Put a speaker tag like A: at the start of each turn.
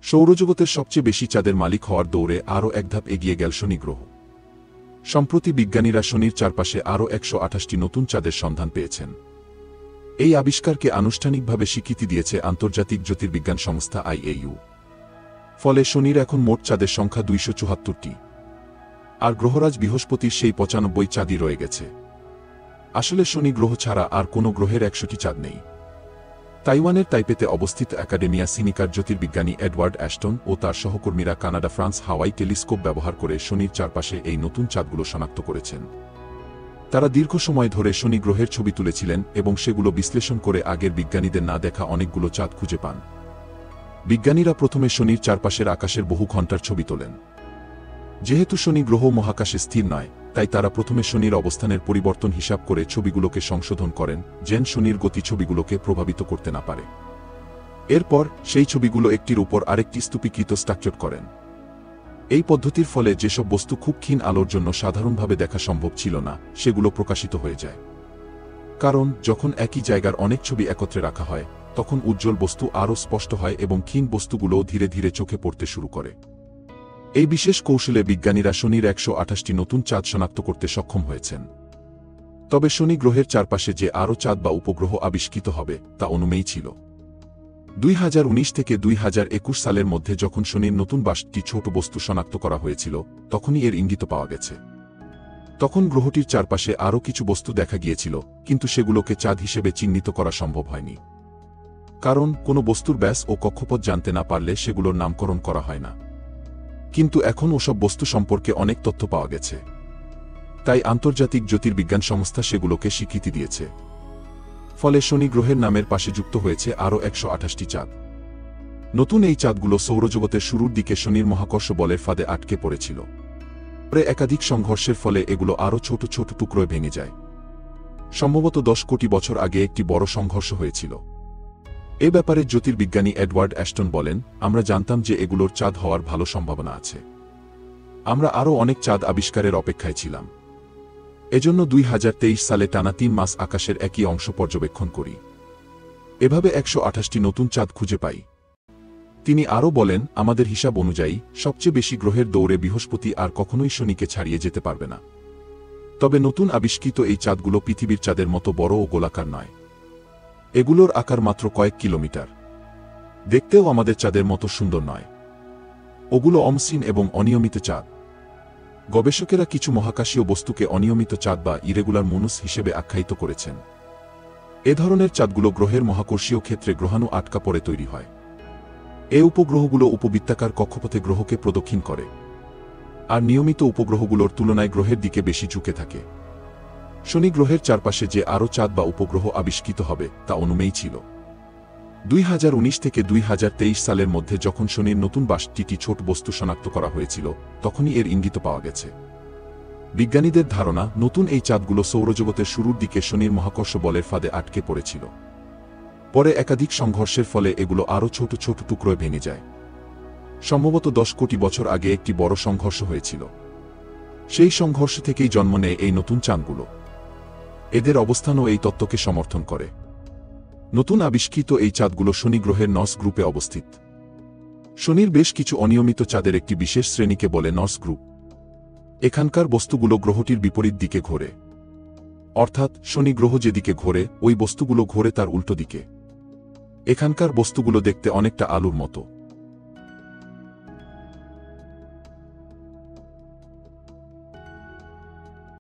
A: সৌরজগতের সবচেয়ে বেশি চাঁদের মালিক হওয়ার দৌড়ে আরও এক ধাপ এগিয়ে গেল শনি গ্রহ। সম্প্রতি বিজ্ঞানীরা শনির চারপাশে আরও ১২৮টি নতুন চাঁদের সন্ধান পেয়েছেন। এই আবিষ্কারকে আনুষ্ঠানিকভাবে স্বীকৃতি দিয়েছে আন্তর্জাতিক জ্যোতির্বিজ্ঞান সংস্থা IAU। ফলে শনির এখন মোট চাঁদের সংখ্যা ২৭৪টি, আর গ্রহরাজ বৃহস্পতির সেই ৯৫ চাঁদই রয়ে গেছে। আসলে শনি গ্রহ ছাড়া আর কোনো গ্রহের ১০০টি চাঁদ নেই। তাইওয়ানের তাইপেতে অবস্থিত অ্যাকাডেমিয়া সিনিকার জ্যোতির্বিজ্ঞানী এডওয়ার্ড অ্যাস্টন ও তার সহকর্মীরা কানাডা, ফ্রান্স, হাওয়াই টেলিস্কোপ ব্যবহার করে শনির চারপাশে এই নতুন চাঁদগুলো শনাক্ত করেছেন। তারা দীর্ঘ সময় ধরে শনি গ্রহের ছবি তুলেছিলেন এবং সেগুলো বিশ্লেষণ করে আগের বিজ্ঞানীদের না দেখা অনেকগুলো চাঁদ খুঁজে পান। বিজ্ঞানীরা প্রথমে শনির চারপাশের আকাশের বহু ঘণ্টার ছবি তোলেন। যেহেতু শনি গ্রহ মহাকাশে স্থির নয়, তাই তারা প্রথমে শনির অবস্থানের পরিবর্তন হিসাব করে ছবিগুলোকে সংশোধন করেন, যেন শনির গতি ছবিগুলোকে প্রভাবিত করতে না পারে। এরপর সেই ছবিগুলো একটির উপর আরেকটি স্তূপীকৃত স্ট্রাকচার করেন। এই পদ্ধতির ফলে যেসব বস্তু খুব ক্ষীণ আলোর জন্য সাধারণভাবে দেখা সম্ভব ছিল না, সেগুলো প্রকাশিত হয়ে যায়। কারণ যখন একই জায়গার অনেক ছবি একত্রে রাখা হয়, তখন উজ্জ্বল বস্তু আরও স্পষ্ট হয় এবং ক্ষীণ বস্তুগুলোও ধীরে ধীরে চোখে পড়তে শুরু করে। এই বিশেষ কৌশলে বিজ্ঞানীরা শনির ১২৮টি নতুন চাঁদ শনাক্ত করতে সক্ষম হয়েছেন। তবে শনি গ্রহের চারপাশে যে আরও চাঁদ বা উপগ্রহ আবিষ্কৃত হবে, তা অনুমেয় ছিল। ২০১৯ থেকে ২০২১ সালের মধ্যে যখন শনির নতুন ২২টি ছোট বস্তু শনাক্ত করা হয়েছিল, তখনই এর ইঙ্গিত পাওয়া গেছে। তখন গ্রহটির চারপাশে আরও কিছু বস্তু দেখা গিয়েছিল, কিন্তু সেগুলোকে চাঁদ হিসেবে চিহ্নিত করা সম্ভব হয়নি। কারণ কোনো বস্তুর ব্যাস ও কক্ষপথ জানতে না পারলে সেগুলোর নামকরণ করা হয় না। কিন্তু এখন ওসব বস্তু সম্পর্কে অনেক তথ্য পাওয়া গেছে, তাই আন্তর্জাতিক জ্যোতির্বিজ্ঞান সংস্থা সেগুলোকে স্বীকৃতি দিয়েছে। ফলে শনি গ্রহের নামের পাশে যুক্ত হয়েছে আরও ১২৮টি চাঁদ। নতুন এই চাঁদগুলো সৌরজগতের শুরুর দিকে শনির মহাকর্ষ বলের ফাঁদে আটকে পড়েছিল। পরে একাধিক সংঘর্ষের ফলে এগুলো আরও ছোট ছোট টুকরোয় ভেঙে যায়। সম্ভবত ১০ কোটি বছর আগে একটি বড় সংঘর্ষ হয়েছিল। এ ব্যাপারে জ্যোতির্বিজ্ঞানী এডওয়ার্ড অ্যাস্টন বলেন, আমরা জানতাম যে এগুলোর চাঁদ হওয়ার ভালো সম্ভাবনা আছে। আমরা আরও অনেক চাঁদ আবিষ্কারের অপেক্ষায় ছিলাম। এজন্য ২০২৩ সালে টানা ৩ মাস আকাশের একই অংশ পর্যবেক্ষণ করি। এভাবে ১২৮টি নতুন চাঁদ খুঁজে পাই। তিনি আরও বলেন, আমাদের হিসাব অনুযায়ী সবচেয়ে বেশি গ্রহের দৌড়ে বৃহস্পতি আর কখনোই শনিকে ছাড়িয়ে যেতে পারবে না। তবে নতুন আবিষ্কৃত এই চাঁদগুলো পৃথিবীর চাঁদের মতো বড় ও গোলাকার নয়। এগুলোর আকার মাত্র কয়েক কিলোমিটার। দেখতেও আমাদের চাঁদের মতো সুন্দর নয়। ওগুলো অমসৃণ এবং অনিয়মিত চাঁদ। গবেষকেরা কিছু মহাকাশীয় বস্তুকে অনিয়মিত চাঁদ বা ইরেগুলার মুনুস হিসেবে আখ্যায়িত করেছেন। এ ধরনের চাঁদগুলো গ্রহের মহাকর্ষীয় ক্ষেত্রে গ্রহাণু আটকা পড়ে তৈরি হয়। এ উপগ্রহগুলো উপবৃত্তাকার কক্ষপথে গ্রহকে প্রদক্ষিণ করে, আর নিয়মিত উপগ্রহগুলোর তুলনায় গ্রহের দিকে বেশি ঝুঁকে থাকে। শনি গ্রহের চারপাশে যে আরও চাঁদ বা উপগ্রহ আবিষ্কৃত হবে, তা অনুমেয় ছিল। ২০১৯ থেকে ২০২৩ সালের মধ্যে যখন শনির নতুন ২২টি ছোট বস্তু শনাক্ত করা হয়েছিল, তখনই এর ইঙ্গিত পাওয়া গেছে। বিজ্ঞানীদের ধারণা, নতুন এই চাঁদগুলো সৌরজগতের শুরুর দিকে শনির মহাকর্ষ বলের ফাঁদে আটকে পড়েছিল। পরে একাধিক সংঘর্ষের ফলে এগুলো আরও ছোট ছোট টুকরোয় ভেঙে যায়। সম্ভবত ১০ কোটি বছর আগে একটি বড় সংঘর্ষ হয়েছিল। সেই সংঘর্ষ থেকেই জন্ম নেয় এই নতুন চাঁদগুলো। এদের অবস্থানও এই তত্ত্বকে সমর্থন করে। নতুন আবিষ্কৃত এই চাঁদগুলো শনি গ্রহের নর্স গ্রুপে অবস্থিত। শনির বেশ কিছু অনিয়মিত চাঁদের একটি বিশেষ শ্রেণীকে বলে নর্স গ্রুপ। এখানকার বস্তুগুলো গ্রহটির বিপরীত দিকে ঘোরে। অর্থাৎ শনি গ্রহ যেদিকে ঘোরে, ওই বস্তুগুলো ঘোরে তার উল্টো দিকে। এখানকার বস্তুগুলো দেখতে অনেকটা আলুর মতো।